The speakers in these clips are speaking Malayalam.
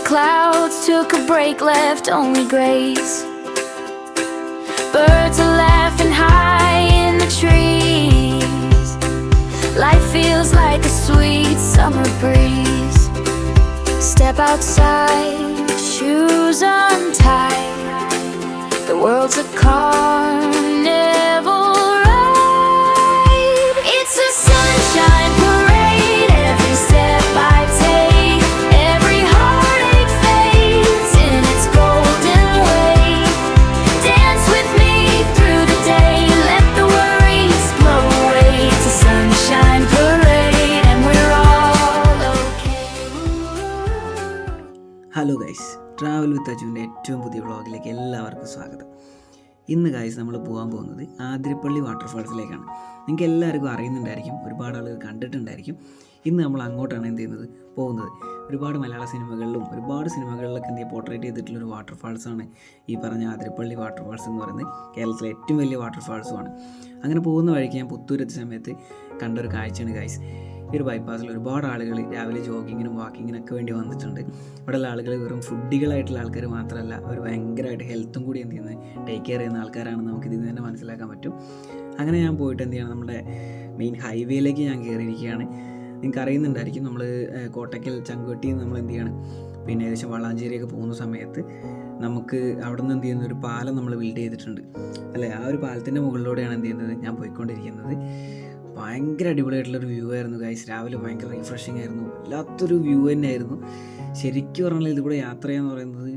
clouds took a break, left only grays. Birds are laughing high in the trees. Life feels like a sweet summer breeze. Step outside, shoes untied. The world's a carnival ride. It's a sunshine parade. Every step I take, every heartache fades in its golden wave. Dance with me through the day, let the worries blow away. It's a sunshine parade and we're all okay. Hello guys, travel with അജുവിൻ്റെ ഏറ്റവും പുതിയ വ്ളോഗിലേക്ക് എല്ലാവർക്കും സ്വാഗതം. ഇന്ന് ഗൈസ് നമ്മൾ പോകാൻ പോകുന്നത് ആതിരപ്പള്ളി വാട്ടർഫാൾസിലേക്കാണ്. നിങ്ങൾക്ക് എല്ലാവർക്കും അറിയുന്നുണ്ടായിരിക്കും, ഒരുപാട് ആളുകൾ കണ്ടിട്ടുണ്ടായിരിക്കും. ഇന്ന് നമ്മൾ അങ്ങോട്ടാണ് എന്ത് ചെയ്യുന്നത്, പോകുന്നത്. ഒരുപാട് മലയാള സിനിമകളിലും ഒരുപാട് സിനിമകളിലൊക്കെ എന്ത് ചെയ്യുക പോർട്രേറ്റ് ചെയ്തിട്ടുള്ളൊരു വാട്ടർഫാൾസാണ് ഈ പറഞ്ഞ ആതിരപ്പള്ളി വാട്ടർഫാൾസ് എന്ന് പറയുന്നത്. കേരളത്തിലെ ഏറ്റവും വലിയ വാട്ടർഫാൾസുമാണ്. അങ്ങനെ പോകുന്ന വഴിക്ക് ഞാൻ പുത്തൂരെത്തിയ സമയത്ത് കണ്ടൊരു കാഴ്ചയാണ് ഗൈസ്. ഈ ഒരു ബൈപ്പാസിൽ ഒരുപാട് ആളുകൾ രാവിലെ ജോഗിങ്ങിനും വാക്കിങ്ങിനൊക്കെ വേണ്ടി വന്നിട്ടുണ്ട്. ഇവിടെയുള്ള ആളുകൾ വെറും ഫുഡികളായിട്ടുള്ള ആൾക്കാർ മാത്രമല്ല, അവർ ഭയങ്കരമായിട്ട് ഹെൽത്തും കൂടി എന്ത് ചെയ്യുന്നത് ടേക്ക് കെയർ ചെയ്യുന്ന ആൾക്കാരാണെന്ന് നമുക്ക് ഇതിൽ നിന്ന് തന്നെ മനസ്സിലാക്കാൻ പറ്റും. അങ്ങനെ ഞാൻ പോയിട്ട് എന്ത് ചെയ്യണം, നമ്മുടെ മെയിൻ ഹൈവേയിലേക്ക് ഞാൻ കയറിയിരിക്കുകയാണ്. നിങ്ങൾക്ക് അറിയുന്നുണ്ടായിരിക്കും, നമ്മൾ കോട്ടയ്ക്കൽ ചങ്കുവെട്ടി നമ്മൾ എന്ത് ചെയ്യണം, പിന്നെ ഏകദേശം വളാഞ്ചേരിയൊക്കെ പോകുന്ന സമയത്ത് നമുക്ക് അവിടെ നിന്ന് എന്ത് ചെയ്യുന്ന ഒരു പാലം നമ്മൾ ബിൽഡ് ചെയ്തിട്ടുണ്ട് അല്ലേ. ആ ഒരു പാലത്തിൻ്റെ മുകളിലൂടെയാണ് എന്ത് ചെയ്യുന്നത് ഞാൻ പോയിക്കൊണ്ടിരിക്കുന്നത്. ഭയങ്കര അടിപൊളിയായിട്ടുള്ളൊരു വ്യൂ ആയിരുന്നു ഗൈസ്. രാവിലെ ഭയങ്കര റിഫ്രഷിംഗ് ആയിരുന്നു, വല്ലാത്തൊരു വ്യൂ തന്നെയായിരുന്നു. ശരിക്കും പറഞ്ഞാൽ ഇതിലൂടെ യാത്ര ചെയ്യാന്ന് പറയുന്നത്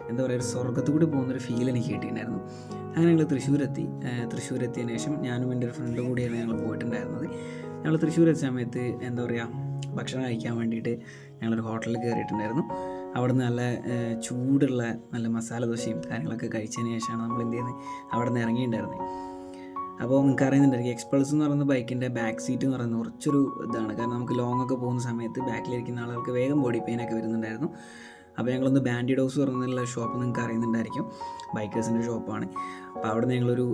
എന്താ പറയുക, ഒരു സ്വർഗ്ഗത്തിൽ കൂടി പോകുന്നൊരു ഫീൽ എനിക്ക് കിട്ടിയിട്ടുണ്ടായിരുന്നു. അങ്ങനെ ഞങ്ങൾ തൃശ്ശൂരെത്തിയതിന് ശേഷം ഞാനും എൻ്റെ ഒരു ഫ്രണ്ടും കൂടിയാണ് ഞങ്ങൾ പോയിട്ടുണ്ടായിരുന്നത്. ഞങ്ങൾ തൃശ്ശൂരെത്തിയ സമയത്ത് എന്താ പറയുക, ഭക്ഷണം കഴിക്കാൻ വേണ്ടിയിട്ട് ഞങ്ങളൊരു ഹോട്ടലിൽ കയറിയിട്ടുണ്ടായിരുന്നു. അവിടെ നിന്ന് നല്ല ചൂടുള്ള നല്ല മസാല ദോശയും കാര്യങ്ങളൊക്കെ കഴിച്ചതിന് ശേഷമാണ് നമ്മൾ എന്ത് ചെയ്യുന്നത് അവിടെ നിന്ന് ഇറങ്ങിയിട്ടുണ്ടായിരുന്നത്. അപ്പോൾ നിങ്ങൾക്ക് അറിയുന്നുണ്ടായിരിക്കും, എക്സ്പൾസ് എന്ന് പറയുന്ന ബൈക്കിൻ്റെ ബാക്ക് സീറ്റ് എന്ന് പറയുന്നത് കുറച്ചൊരു ഇതാണ്. കാരണം നമുക്ക് ലോങ് ഒക്കെ പോകുന്ന സമയത്ത് ബാക്കിലിരിക്കുന്ന ആളുകൾക്ക് വേഗം ബോഡി പെയിനൊക്കെ വരുന്നുണ്ടായിരുന്നു. അപ്പോൾ ഞങ്ങളൊന്ന് ബാൻഡിഡ് ഹൗസ് പറഞ്ഞുള്ള ഷോപ്പ് നിങ്ങൾക്ക് അറിയുന്നുണ്ടായിരിക്കും, ബൈക്കേഴ്സിൻ്റെ ഷോപ്പാണ്. അപ്പോൾ അവിടെ നിന്ന് ഞങ്ങളൊരു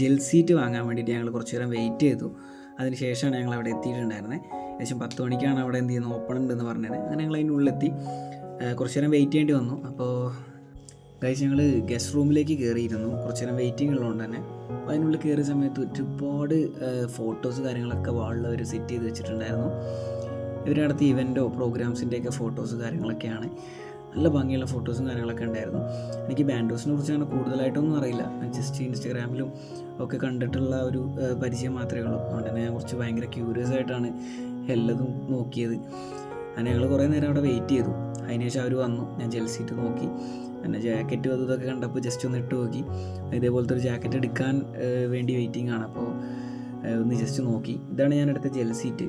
ജെൽ സീറ്റ് വാങ്ങാൻ വേണ്ടിയിട്ട് ഞങ്ങൾ കുറച്ച് നേരം വെയിറ്റ് ചെയ്തു. അതിന് ശേഷമാണ് ഞങ്ങൾ അവിടെ എത്തിയിട്ടുണ്ടായിരുന്നത്. ഏകദേശം 10 മണിക്കാണ് അവിടെ എന്ത് ചെയ്യുന്നത് ഓപ്പൺ ഉണ്ടെന്ന് പറഞ്ഞത്. അങ്ങനെ ഞങ്ങൾ അതിൻ്റെ ഉള്ളിലെത്തി കുറച്ച് നേരം വെയിറ്റ് ചെയ്യേണ്ടി വന്നു. അപ്പോൾ ഗൈസ് ഞങ്ങൾ ഗസ്റ്റ് റൂമിലേക്ക് കയറിയിരുന്നു, കുറച്ച് നേരം വെയിറ്റിംഗ് ഉള്ളതുകൊണ്ട് തന്നെ. അപ്പോൾ അതിനുള്ളിൽ കയറിയ സമയത്ത് ഒരുപാട് ഫോട്ടോസ് കാര്യങ്ങളൊക്കെ വാളിൽ അവർ സെറ്റ് ചെയ്ത് വെച്ചിട്ടുണ്ടായിരുന്നു. ഇവർ നടത്തിയ ഇവൻറ്റോ പ്രോഗ്രാംസിൻ്റെയൊക്കെ ഫോട്ടോസ് കാര്യങ്ങളൊക്കെയാണ്. നല്ല ഭംഗിയുള്ള ഫോട്ടോസും കാര്യങ്ങളൊക്കെ ഉണ്ടായിരുന്നു. എനിക്ക് ബാൻഡോസിനെ കുറിച്ചാണ് കൂടുതലായിട്ടൊന്നും അറിയില്ല, ജസ്റ്റ് ഇൻസ്റ്റാഗ്രാമിലും ഒക്കെ കണ്ടിട്ടുള്ള ഒരു പരിചയം മാത്രമേ ഉള്ളൂ. അതുകൊണ്ട് തന്നെ ഞാൻ കുറച്ച് ഭയങ്കര ക്യൂരിയസ് ആയിട്ടാണ് എല്ലതും നോക്കിയത്. അങ്ങനെ ഞങ്ങൾ കുറേ നേരം അവിടെ വെയിറ്റ് ചെയ്തു. അതിനുശേഷം അവർ വന്നു, ഞാൻ ജെൽ സീറ്റ് നോക്കി, പിന്നെ ജാക്കറ്റും അതും ഇതൊക്കെ കണ്ടപ്പോൾ ജസ്റ്റ് ഒന്ന് ഇട്ട് നോക്കി. ഇതേപോലത്തെ ഒരു ജാക്കറ്റ് എടുക്കാൻ വേണ്ടി വെയിറ്റിംഗ് ആണ്. അപ്പോൾ ഒന്ന് ജസ്റ്റ് നോക്കി. ഇതാണ് ഞാൻ എടുത്ത ജെൽ സീറ്റ്.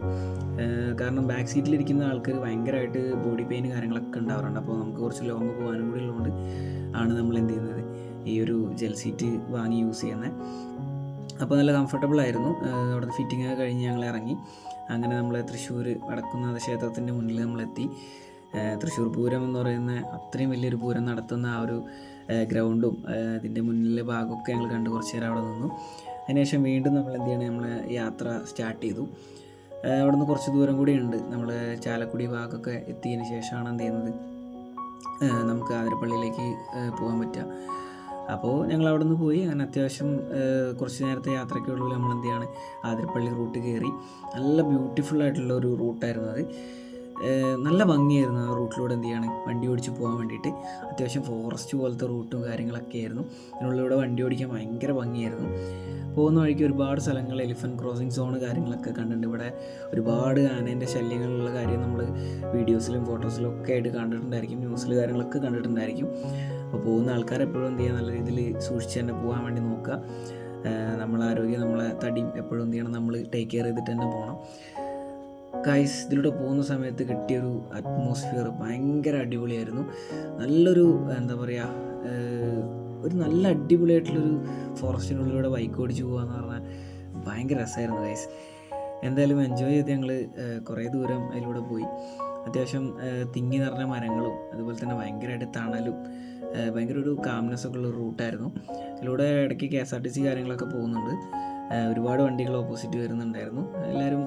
കാരണം ബാക്ക് സീറ്റിലിരിക്കുന്ന ആൾക്കാർ ഭയങ്കരമായിട്ട് ബോഡി പെയിൻ കാര്യങ്ങളൊക്കെ ഉണ്ടാവാറുണ്ട്. അപ്പോൾ നമുക്ക് കുറച്ച് ലോങ് പോകാനും കൂടി ഉള്ളതുകൊണ്ട് ആണ് നമ്മൾ എന്ത് ചെയ്യുന്നത് ഈ ഒരു ജെൽ സീറ്റ് വാങ്ങി യൂസ് ചെയ്യുന്നത്. അപ്പോൾ നല്ല കംഫർട്ടബിൾ ആയിരുന്നു. അവിടെ ഫിറ്റിംഗ് ഒക്കെ കഴിഞ്ഞ് ഞങ്ങൾ ഇറങ്ങി. അങ്ങനെ നമ്മൾ തൃശ്ശൂർ വടക്കുന്നാഥ ക്ഷേത്രത്തിൻ്റെ മുന്നിൽ നമ്മളെത്തി. തൃശ്ശൂർ പൂരം എന്ന് പറയുന്ന അത്രയും വലിയൊരു പൂരം നടത്തുന്ന ആ ഒരു ഗ്രൗണ്ടും അതിൻ്റെ മുന്നിലെ ഭാഗമൊക്കെ ഞങ്ങൾ കണ്ട് കുറച്ച് നേരം അവിടെ നിന്നു. അതിനുശേഷം വീണ്ടും നമ്മൾ എന്ത് ചെയ്യണം, നമ്മൾ യാത്ര സ്റ്റാർട്ട് ചെയ്തു. അവിടെ നിന്ന് കുറച്ച് ദൂരം കൂടി ഉണ്ട്. നമ്മൾ ചാലക്കുടി ഭാഗമൊക്കെ എത്തിയതിന് ശേഷമാണ് എന്ത് ചെയ്യുന്നത് നമുക്ക് ആതിരപ്പള്ളിയിലേക്ക് പോകാൻ പറ്റുക. അപ്പോൾ ഞങ്ങൾ അവിടെ നിന്ന് പോയി. അങ്ങനെ അത്യാവശ്യം കുറച്ച് നേരത്തെ യാത്രയ്ക്കുള്ളിൽ നമ്മൾ എന്ത് ചെയ്യാണ് ആതിരപ്പള്ളി റൂട്ട് കയറി. നല്ല ബ്യൂട്ടിഫുൾ ആയിട്ടുള്ള ഒരു റൂട്ടായിരുന്നു അത്. നല്ല ഭംഗിയായിരുന്നു ആ റൂട്ടിലൂടെ എന്ത് ചെയ്യാണ് വണ്ടി ഓടിച്ച് പോകാൻ വേണ്ടിയിട്ട്. അത്യാവശ്യം ഫോറസ്റ്റ് പോലത്തെ റൂട്ടും കാര്യങ്ങളൊക്കെ ആയിരുന്നു. അതിനുള്ളിലൂടെ വണ്ടി ഓടിക്കാൻ ഭയങ്കര ഭംഗിയായിരുന്നു. പോകുന്ന വഴിക്ക് ഒരുപാട് സ്ഥലങ്ങൾ എലിഫൻറ്റ് ക്രോസിങ് സോണ് കാര്യങ്ങളൊക്കെ കണ്ടിട്ടുണ്ട്. ഇവിടെ ഒരുപാട് ആനേൻ്റെ ശല്യങ്ങളുള്ള കാര്യം നമ്മൾ വീഡിയോസിലും ഫോട്ടോസിലും ഒക്കെ ആയിട്ട് കണ്ടിട്ടുണ്ടായിരിക്കും, ന്യൂസിൽ കാര്യങ്ങളൊക്കെ കണ്ടിട്ടുണ്ടായിരിക്കും. അപ്പോൾ പോകുന്ന ആൾക്കാർ എപ്പോഴും എന്ത് ചെയ്യുക, നല്ല രീതിയിൽ സൂക്ഷിച്ച് തന്നെ പോകാൻ വേണ്ടി നോക്കുക. നമ്മളെ ആരോഗ്യം, നമ്മളെ തടിയും എപ്പോഴും എന്ത് ചെയ്യണം, നമ്മൾ ടേക്ക് കെയർ ചെയ്തിട്ട് തന്നെ പോകണം. ഗൈസ് ഇതിലൂടെ പോകുന്ന സമയത്ത് കിട്ടിയൊരു അറ്റ്മോസ്ഫിയർ ഭയങ്കര അടിപൊളിയായിരുന്നു. നല്ലൊരു എന്താ പറയുക, ഒരു നല്ല അടിപൊളിയായിട്ടുള്ളൊരു ഫോറസ്റ്റിനുള്ളിലൂടെ ബൈക്ക് ഓടിച്ച് പോകാമെന്ന് പറഞ്ഞാൽ ഭയങ്കര രസമായിരുന്നു ഗൈസ്. എന്തായാലും എൻജോയ് ചെയ്ത് ഞങ്ങൾ കുറേ ദൂരം അതിലൂടെ പോയി. അത്യാവശ്യം തിങ്ങി നിറഞ്ഞ മരങ്ങളും അതുപോലെ തന്നെ ഭയങ്കരമായിട്ട് തണലും ഭയങ്കര ഒരു കാംനെസ്സൊക്കെ ഉള്ള റൂട്ടായിരുന്നു. ഇതിലൂടെ ഇടയ്ക്ക് KSRTC കാര്യങ്ങളൊക്കെ പോകുന്നുണ്ട്. ഒരുപാട് വണ്ടികൾ ഓപ്പോസിറ്റ് വരുന്നുണ്ടായിരുന്നു. എല്ലാവരും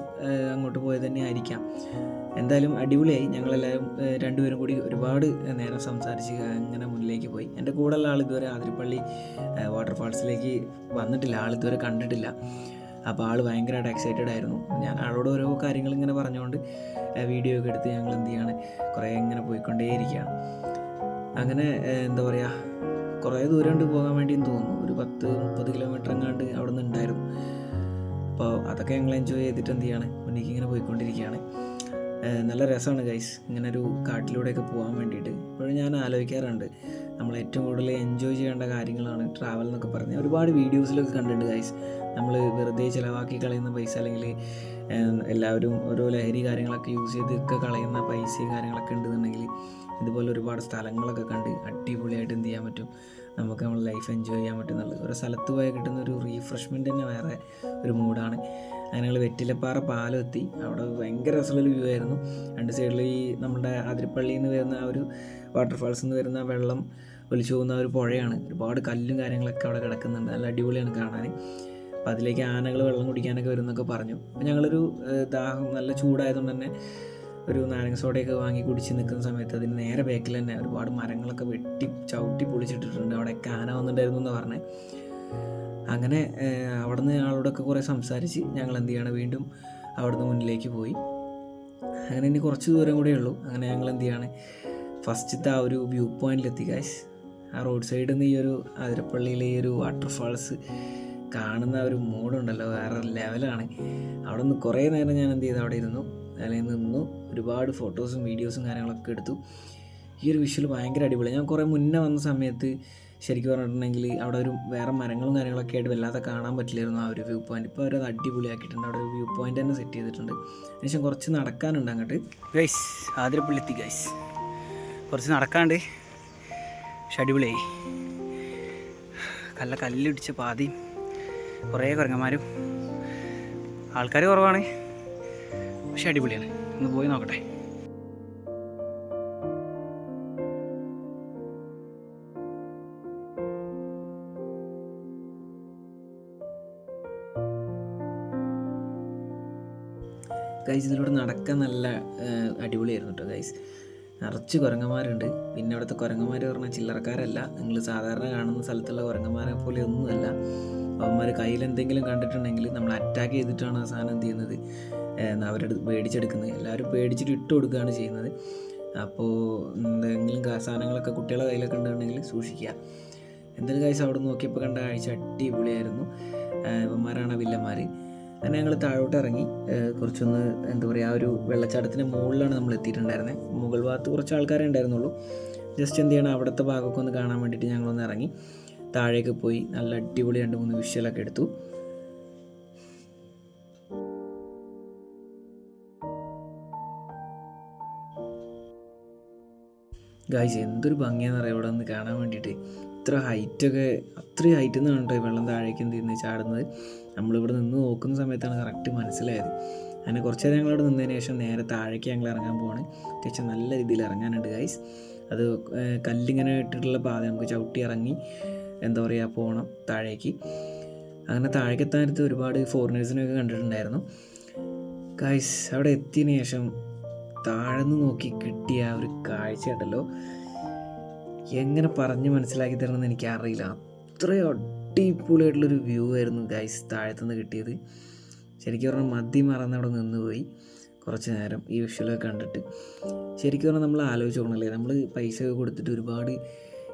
അങ്ങോട്ട് പോയത് തന്നെ ആയിരിക്കാം. എന്തായാലും അടിപൊളിയായി. ഞങ്ങളെല്ലാവരും രണ്ടുപേരും കൂടി ഒരുപാട് നേരം സംസാരിച്ച് അങ്ങനെ മുന്നിലേക്ക് പോയി. എൻ്റെ കൂടെയുള്ള ആൾ ഇതുവരെ ആതിരപ്പള്ളി വാട്ടർഫാൾസിലേക്ക് വന്നിട്ടില്ല, ആൾ ഇതുവരെ കണ്ടിട്ടില്ല. അപ്പോൾ ആൾ ഭയങ്കരമായിട്ട് എക്സൈറ്റഡ് ആയിരുന്നു. ഞാൻ ആളോട് ഓരോ കാര്യങ്ങൾ ഇങ്ങനെ പറഞ്ഞുകൊണ്ട് വീഡിയോ ഒക്കെ എടുത്ത് ഞങ്ങൾ എന്ത് ചെയ്യാണ് കുറേ ഇങ്ങനെ പോയിക്കൊണ്ടേയിരിക്കുകയാണ്. അങ്ങനെ എന്താ പറയുക, കുറേ ദൂരം കൊണ്ട് പോകാൻ വേണ്ടിയും തോന്നുന്നു. ഒരു 10-30 കിലോമീറ്റർ എങ്ങാണ്ട് അവിടെ നിന്ന് ഉണ്ടായിരുന്നു. അപ്പോൾ അതൊക്കെ ഞങ്ങൾ എൻജോയ് ചെയ്തിട്ട് എന്ത് ചെയ്യാണ് മുന്നിലേക്ക് ഇങ്ങനെ പോയിക്കൊണ്ടിരിക്കുകയാണ്. നല്ല രസമാണ് ഗൈസ് ഇങ്ങനെ ഒരു കാട്ടിലൂടെയൊക്കെ പോകാൻ വേണ്ടിയിട്ട്. ഇപ്പോഴും ഞാൻ ആലോചിക്കാറുണ്ട്, നമ്മൾ ഏറ്റവും കൂടുതൽ എൻജോയ് ചെയ്യേണ്ട കാര്യങ്ങളാണ് ട്രാവൽ എന്നൊക്കെ പറഞ്ഞ് ഒരുപാട് വീഡിയോസിലൊക്കെ കണ്ടിട്ടുണ്ട് ഗൈസ്. നമ്മൾ വെറുതെ ചിലവാക്കി കളയുന്ന പൈസ, അല്ലെങ്കിൽ എല്ലാവരും ഓരോ ലഹരി കാര്യങ്ങളൊക്കെ യൂസ് ചെയ്തൊക്കെ കളയുന്ന പൈസയും കാര്യങ്ങളൊക്കെ ഉണ്ടെന്നുണ്ടെങ്കിൽ ഇതുപോലെ ഒരുപാട് സ്ഥലങ്ങളൊക്കെ കണ്ട് അടിപൊളിയായിട്ട് എന്ത് ചെയ്യാൻ പറ്റും, നമുക്ക് നമ്മൾ ലൈഫ് എൻജോയ് ചെയ്യാൻ പറ്റും എന്നുള്ളത്. ഒരു സ്ഥലത്ത് പോയാൽ കിട്ടുന്ന ഒരു റീഫ്രഷ്മെൻറ്റ് തന്നെ വേറെ ഒരു മൂഡാണ്. അങ്ങനെ ഞങ്ങൾ വെറ്റിലപ്പാറ പാലം എത്തി. അവിടെ ഭയങ്കര രസമുള്ളൊരു വ്യൂ ആയിരുന്നു. രണ്ട് സൈഡിൽ ഈ നമ്മുടെ ആതിരപ്പള്ളിയിൽ നിന്ന് വരുന്ന ആ ഒരു വാട്ടർഫാൾസിൽ നിന്ന് വരുന്ന വെള്ളം ഒലിച്ചു പോകുന്ന ഒരു പുഴയാണ്. ഒരുപാട് കല്ലും കാര്യങ്ങളൊക്കെ അവിടെ കിടക്കുന്നുണ്ട്. നല്ല അടിപൊളിയാണ് കാണാൻ. അപ്പോൾ അതിലേക്ക് ആനകൾ വെള്ളം കുടിക്കാനൊക്കെ വരുമെന്നൊക്കെ പറഞ്ഞു. അപ്പോൾ ഞങ്ങളൊരു ദാഹം നല്ല ചൂടായതുകൊണ്ട് തന്നെ ഒരു നാരങ്ങ സോഡയൊക്കെ വാങ്ങി കുടിച്ച് നിൽക്കുന്ന സമയത്ത് അതിന് നേരെ ബാക്കിൽ തന്നെ ഒരുപാട് മരങ്ങളൊക്കെ ചവിട്ടി പൊളിച്ചിട്ടിട്ടുണ്ട്. അവിടെയൊക്കെ ആന വന്നിട്ടുണ്ടായിരുന്നു എന്ന് പറഞ്ഞത്. അങ്ങനെ അവിടെ നിന്ന് ആളോടൊക്കെ കുറേ സംസാരിച്ച് ഞങ്ങൾ എന്ത് ചെയ്യണം വീണ്ടും അവിടുന്ന് മുന്നിലേക്ക് പോയി. അങ്ങനെ ഇനി കുറച്ച് ദൂരം കൂടെ ഉള്ളൂ. അങ്ങനെ ഞങ്ങൾ എന്ത് ചെയ്യാണ് ഫസ്റ്റത്തെ ആ ഒരു വ്യൂ പോയിന്റിലെത്തി ഗൈസ്. ആ റോഡ് സൈഡിൽ നിന്ന് ഈ ഒരു ആതിരപ്പള്ളിയിലെ ഈ ഒരു വാട്ടർഫാൾസ് കാണുന്ന ഒരു മൂഡുണ്ടല്ലോ, വേറെ ലെവലാണ്. അവിടെ നിന്ന് കുറേ നേരം ഞാൻ എന്ത് ചെയ്തു അവിടെ ഇരുന്നു, അല്ലെങ്കിൽ നിന്നു ഒരുപാട് ഫോട്ടോസും വീഡിയോസും കാര്യങ്ങളൊക്കെ എടുത്തു. ഈ ഒരു വിഷ്വൽ ഭയങ്കര അടിപൊളി. ഞാൻ കുറേ മുന്നേ വന്ന സമയത്ത് ശരിക്കും പറഞ്ഞിട്ടുണ്ടെങ്കിൽ അവിടെ ഒരു വേറെ മരങ്ങളും കാര്യങ്ങളൊക്കെ ആയിട്ട് വല്ലാതെ കാണാൻ പറ്റില്ലായിരുന്നു ആ ഒരു വ്യൂ പോയിന്റ്. ഇപ്പോൾ അവരത് അടിപൊളിയാക്കിയിട്ടുണ്ട്. അവിടെ ഒരു വ്യൂ പോയിന്റ് തന്നെ സെറ്റ് ചെയ്തിട്ടുണ്ട്. അതിനുശേഷം കുറച്ച് നടക്കാനുണ്ട് അങ്ങോട്ട് ഗൈസ്. ആതിരപ്പള്ളി എത്തി ഗൈസ്. കുറച്ച് നടക്കാണ്ട്, പക്ഷെ അടിപൊളിയായി. കല്ലിടിച്ച പാതിയും കുറേ കുരങ്ങന്മാരും, ആൾക്കാർ കുറവാണ്, പക്ഷെ അടിപൊളിയാണ്. ഒന്ന് പോയി നോക്കട്ടെ. ഗൈസ് ഇതിലൂടെ നടക്കാൻ നല്ല അടിപൊളിയായിരുന്നു കേട്ടോ ഗൈസ്. നിറച്ച് കുരങ്ങന്മാരുണ്ട്. പിന്നെ അവിടുത്തെ കുരങ്ങന്മാർ പറഞ്ഞാൽ ചില്ലറക്കാരല്ല. നിങ്ങൾ സാധാരണ കാണുന്ന സ്ഥലത്തുള്ള കുരങ്ങന്മാരെ പോലെ ഒന്നുമല്ല. അവന്മാർ കയ്യിലെന്തെങ്കിലും കണ്ടിട്ടുണ്ടെങ്കിൽ നമ്മൾ അറ്റാക്ക് ചെയ്തിട്ടാണ് ആ സാധനം എന്ത് ചെയ്യുന്നത്, അവരുടെ പേടിച്ചെടുക്കുന്നത്. എല്ലാവരും പേടിച്ചിട്ട് ഇട്ട് കൊടുക്കുകയാണ് ചെയ്യുന്നത്. അപ്പോൾ എന്തെങ്കിലും സാധനങ്ങളൊക്കെ കുട്ടികളെ കയ്യിലൊക്കെ ഉണ്ടെന്നുണ്ടെങ്കിൽ സൂക്ഷിക്കുക. എന്തായാലും ഗൈസ് അവിടെ നോക്കിയപ്പോൾ കണ്ട കാഴ്ച അടിപൊളിയായിരുന്നു. ഇവന്മാരാണ് വില്ലന്മാർ. അങ്ങനെ ഞങ്ങൾ താഴോട്ട് ഇറങ്ങി കുറച്ചൊന്ന് എന്താ പറയുക, ആ ഒരു വെള്ളച്ചാട്ടത്തിൻ്റെ മുകളിലാണ് നമ്മൾ എത്തിയിട്ടുണ്ടായിരുന്നത്. മുകൾ ഭാഗത്ത് കുറച്ച് ആൾക്കാരേ ഉണ്ടായിരുന്നുള്ളൂ. ജസ്റ്റ് എന്ത് ചെയ്യണം, അവിടുത്തെ ഭാഗമൊക്കെ ഒന്ന് കാണാൻ വേണ്ടിയിട്ട് ഞങ്ങളൊന്ന് ഇറങ്ങി താഴേക്ക് പോയി നല്ല അടിപൊളി 2-3 വിഷ്വലൊക്കെ എടുത്തു. ഗായ്സ് എന്തൊരു ഭംഗിയാണെന്ന് അറിയാം ഇവിടെ നിന്ന് കാണാൻ വേണ്ടിയിട്ട്. ഇത്ര ഹൈറ്റൊക്കെ, അത്രയും ഹൈറ്റിൽ നിന്നാണ് കേട്ടോ വെള്ളം താഴേക്ക് എന്ത് ചെയ്യുന്നത് ചാടുന്നത്. നമ്മളിവിടെ നിന്ന് നോക്കുന്ന സമയത്താണ് കറക്റ്റ് മനസ്സിലായത്. അങ്ങനെ കുറച്ച് നേരം ഞങ്ങളവിടെ നിന്നതിന് ശേഷം നേരെ താഴേക്ക് ഞങ്ങൾ ഇറങ്ങാൻ പോവാണ്. അത്യാവശ്യം നല്ല രീതിയിൽ ഇറങ്ങാനുണ്ട് ഗൈസ്. അത് കല്ലിങ്ങനെ ഇട്ടിട്ടുള്ള പാത, നമുക്ക് ചവിട്ടി ഇറങ്ങി എന്താ പറയുക പോകണം താഴേക്ക്. അങ്ങനെ താഴേക്ക് എത്താനടുത്ത് ഒരുപാട് ഫോറിനേഴ്സിനെയൊക്കെ കണ്ടിട്ടുണ്ടായിരുന്നു ഗൈസ്. അവിടെ എത്തിയതിന് ശേഷം താഴ്ന്ന് നോക്കി കിട്ടിയ ഒരു കാഴ്ച ഉണ്ടല്ലോ, എങ്ങനെ പറഞ്ഞ് മനസ്സിലാക്കി തരണമെന്ന് എനിക്കറിയില്ല. അത്രയും അടിപൊളിയായിട്ടുള്ളൊരു വ്യൂ ആയിരുന്നു ഗൈസ് താഴത്തുനിന്ന് കിട്ടിയത്. ശരിക്കും പറഞ്ഞാൽ മതി മറന്ന് അവിടെ നിന്ന് പോയി കുറച്ച് നേരം ഈ വിഷ്വലൊക്കെ കണ്ടിട്ട്. ശരിക്കും പറഞ്ഞാൽ നമ്മൾ ആലോചിച്ച് നോക്കണല്ലേ, നമ്മൾ പൈസ ഒക്കെ കൊടുത്തിട്ട് ഒരുപാട്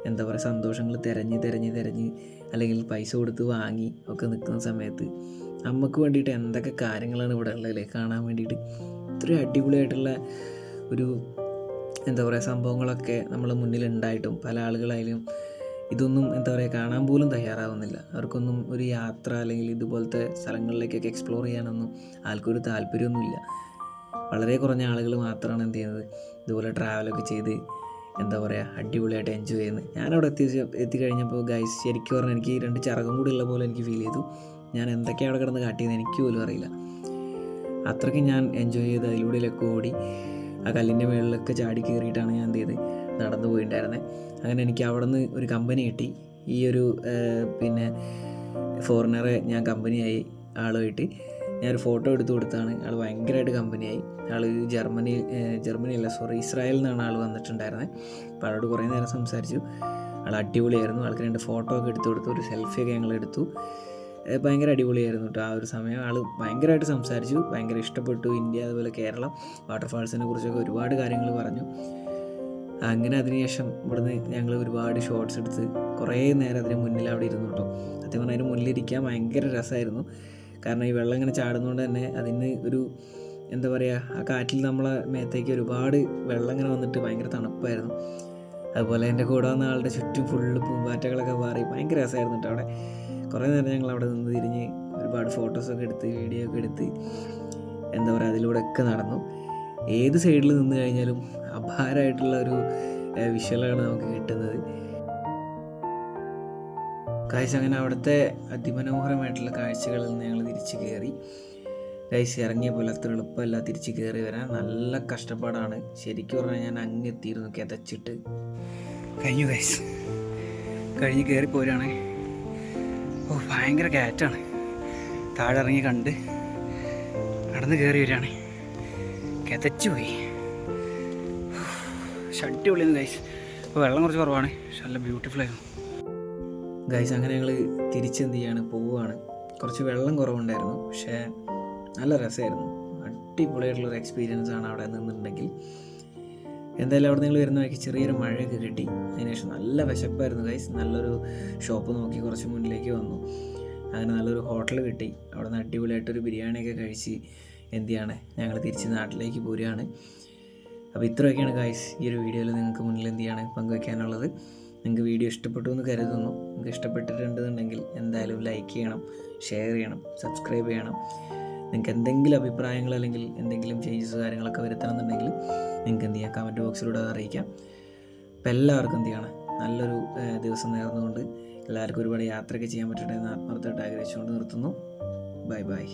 എന്താ പറയുക സന്തോഷങ്ങൾ തിരഞ്ഞ് അല്ലെങ്കിൽ പൈസ കൊടുത്ത് വാങ്ങി ഒക്കെ നിൽക്കുന്ന സമയത്ത് നമുക്ക് വേണ്ടിയിട്ട് എന്തൊക്കെ കാര്യങ്ങളാണ് ഇവിടെ ഉള്ളതല്ലേ കാണാൻ വേണ്ടിയിട്ട്. ഇത്രയും അടിപൊളിയായിട്ടുള്ള ഒരു എന്താ പറയുക സംഭവങ്ങളൊക്കെ നമ്മളെ മുന്നിലുണ്ടായിട്ടും പല ആളുകളായാലും ഇതൊന്നും എന്താ പറയുക കാണാൻ പോലും തയ്യാറാവുന്നില്ല. അവർക്കൊന്നും ഒരു യാത്ര അല്ലെങ്കിൽ ഇതുപോലത്തെ സ്ഥലങ്ങളിലേക്കൊക്കെ എക്സ്പ്ലോർ ചെയ്യാനൊന്നും ആൾക്കൊരു താല്പര്യമൊന്നുമില്ല. വളരെ കുറഞ്ഞ ആളുകൾ മാത്രമാണ് എന്ത് ചെയ്യുന്നത് ഇതുപോലെ ട്രാവലൊക്കെ ചെയ്ത് എന്താ പറയുക അടിപൊളിയായിട്ട് എൻജോയ് ചെയ്യുന്നത്. ഞാനവിടെ എത്തിക്കഴിഞ്ഞപ്പോൾ ഗൈസ് ശരിക്കും പറഞ്ഞാൽ എനിക്ക് 2 ചിറകും കൂടി ഉള്ള പോലെ എനിക്ക് ഫീൽ ചെയ്തു. ഞാൻ എന്തൊക്കെയാണ് അവിടെ കിടന്ന് കാട്ടിയെന്ന് എനിക്ക് പോലും അറിയില്ല. അത്രയ്ക്ക് ഞാൻ എൻജോയ് ചെയ്ത് അതിലൂടെയൊക്കെ ഓടി ആ കല്ലിൻ്റെ മുകളിലൊക്കെ ചാടി കയറിയിട്ടാണ് ഞാൻ എന്ത് ചെയ്ത് നടന്നു പോയിട്ടുണ്ടായിരുന്നത്. അങ്ങനെ എനിക്ക് അവിടെ നിന്ന് ഒരു കമ്പനി കിട്ടി. ഈ ഒരു പിന്നെ ഫോറിനറെ ഞാൻ കമ്പനിയായി ആളുമായിട്ട് ഞാനൊരു ഫോട്ടോ എടുത്ത് കൊടുത്താണ്. ആൾ ഭയങ്കരമായിട്ട് കമ്പനിയായി. ആൾ ജർമ്മനിയല്ല സോറി ഇസ്രായേലിൽ നിന്നാണ് ആൾ വന്നിട്ടുണ്ടായിരുന്നത്. അപ്പോൾ ആളോട് കുറേ നേരം സംസാരിച്ചു. ആൾ അടിപൊളിയായിരുന്നു. ആൾക്ക് 2 ഫോട്ടോ ഒക്കെ എടുത്ത് കൊടുത്തു, ഒരു സെൽഫിയൊക്കെ ഞങ്ങൾ എടുത്തു. ഭയങ്കര അടിപൊളിയായിരുന്നു കേട്ടോ. ആ ഒരു സമയം ആൾ ഭയങ്കരമായിട്ട് സംസാരിച്ചു, ഭയങ്കര ഇഷ്ടപ്പെട്ടു ഇന്ത്യ അതുപോലെ കേരളം വാട്ടർഫാൾസിനെ കുറിച്ചൊക്കെ ഒരുപാട് കാര്യങ്ങൾ പറഞ്ഞു. അങ്ങനെ അതിനുശേഷം ഇവിടുന്ന് ഞങ്ങൾ ഒരുപാട് ഷോട്ട്സ് എടുത്ത് കുറേ നേരം അതിന് മുന്നിൽ അവിടെ ഇരുന്നു കേട്ടോ. സത്യം പറഞ്ഞാൽ അതിന് മുന്നിലിരിക്കാൻ ഭയങ്കര രസമായിരുന്നു. കാരണം ഈ വെള്ളം ഇങ്ങനെ ചാടുന്നതുകൊണ്ട് തന്നെ അതിന് ഒരു എന്താ പറയുക, ആ കാറ്റിൽ നമ്മളെ മേത്തേക്ക് ഒരുപാട് വെള്ളം ഇങ്ങനെ വന്നിട്ട് ഭയങ്കര തണുപ്പായിരുന്നു. അതുപോലെ എൻ്റെ കൂടെ വന്ന ആളുടെ ചുറ്റും ഫുള്ള് പൂമ്പാറ്റകളൊക്കെ മാറി ഭയങ്കര രസമായിരുന്നു കേട്ടോ. അവിടെ കുറേ നേരം ഞങ്ങൾ അവിടെ നിന്ന് തിരിഞ്ഞ് ഒരുപാട് ഫോട്ടോസൊക്കെ എടുത്ത് വീഡിയോ ഒക്കെ എടുത്ത് എന്താ പറയുക അതിലൂടെയൊക്കെ നടന്നു. ഏത് സൈഡിൽ നിന്ന് കഴിഞ്ഞാലും അപാരമായിട്ടുള്ള ഒരു വിഷ്വലാണ് നമുക്ക് കിട്ടുന്നത്. കാഴ്ച അങ്ങനെ അവിടുത്തെ അതിമനോഹരമായിട്ടുള്ള കാഴ്ചകളിൽ നിന്ന് ഞങ്ങൾ തിരിച്ച് കയറി. ഗൈസ് ഇറങ്ങിയ പോലെ അത്ര എളുപ്പമല്ല തിരിച്ച് കയറി വരാൻ, നല്ല കഷ്ടപ്പാടാണ്. ശരിക്കും പറഞ്ഞാൽ ഞാൻ അങ്ങ് എത്തിയിരുന്നു കിതച്ചിട്ട്. കഴിഞ്ഞു ഗൈസ്, കഴിഞ്ഞ് കയറി പോരാണ്. ഭയങ്കര കയറ്റാണ്. താഴെ ഇറങ്ങി കണ്ട് നടന്ന് കയറി വരികയാണ്. കിതച്ചു പോയി. അടിപൊളിയായിരുന്നു ഗൈസ്. ഇപ്പോൾ വെള്ളം കുറച്ച് കുറവാണ്, പക്ഷെ നല്ല ബ്യൂട്ടിഫുൾ ആയിരുന്നു ഗൈസ്. അങ്ങനെ ഞങ്ങൾ തിരിച്ചെന്ത് ചെയ്യാണ്, പോവുകയാണ്. കുറച്ച് വെള്ളം കുറവുണ്ടായിരുന്നു, പക്ഷേ നല്ല രസമായിരുന്നു. അടിപൊളിയായിട്ടുള്ളൊരു എക്സ്പീരിയൻസ് ആണ് അവിടെ നിന്നിട്ടുണ്ടെങ്കിൽ. എന്തായാലും അവിടെ നിങ്ങൾ വരുന്ന വഴിക്ക് ചെറിയൊരു മഴയൊക്കെ കിട്ടി. അതിനുശേഷം നല്ല വിശപ്പായിരുന്നു ഗൈസ്. നല്ലൊരു ഷോപ്പ് നോക്കി കുറച്ച് മുന്നിലേക്ക് വന്നു. അങ്ങനെ നല്ലൊരു ഹോട്ടൽ കിട്ടി. അവിടെ നിന്ന് അടിപൊളിയായിട്ടൊരു ബിരിയാണിയൊക്കെ കഴിച്ച് എന്ത് ചെയ്യാണ് ഞങ്ങൾ തിരിച്ച് നാട്ടിലേക്ക് പോരുകയാണ്. അപ്പോൾ ഇത്രയൊക്കെയാണ് ഗൈസ് ഈ ഒരു വീഡിയോയിൽ നിങ്ങൾക്ക് മുന്നിൽ എന്ത് ചെയ്യാണ് പങ്കുവയ്ക്കാനുള്ളത്. നിങ്ങൾക്ക് വീഡിയോ ഇഷ്ടപ്പെട്ടു എന്ന് കരുതുന്നു. നിങ്ങൾക്ക് ഇഷ്ടപ്പെട്ടിട്ടുണ്ടെന്നുണ്ടെങ്കിൽ എന്തായാലും ലൈക്ക് ചെയ്യണം, ഷെയർ ചെയ്യണം, സബ്സ്ക്രൈബ് ചെയ്യണം. നിങ്ങൾക്ക് എന്തെങ്കിലും അഭിപ്രായങ്ങൾ അല്ലെങ്കിൽ എന്തെങ്കിലും ചേഞ്ചസ് കാര്യങ്ങളൊക്കെ വരുത്തണമെന്നുണ്ടെങ്കിൽ നിങ്ങൾക്ക് എന്ത് ചെയ്യാം കമൻറ്റ് ബോക്സിലൂടെ അറിയിക്കാം. അപ്പോൾ എല്ലാവർക്കും എന്ത് ചെയ്യണം നല്ലൊരു ദിവസം നേർന്നുകൊണ്ട് എല്ലാവർക്കും ഒരുപാട് യാത്രയൊക്കെ ചെയ്യാൻ പറ്റട്ടെ എന്ന് ആത്മാർത്ഥമായിട്ട് ആഗ്രഹിച്ചുകൊണ്ട് നിർത്തുന്നു. Bye bye.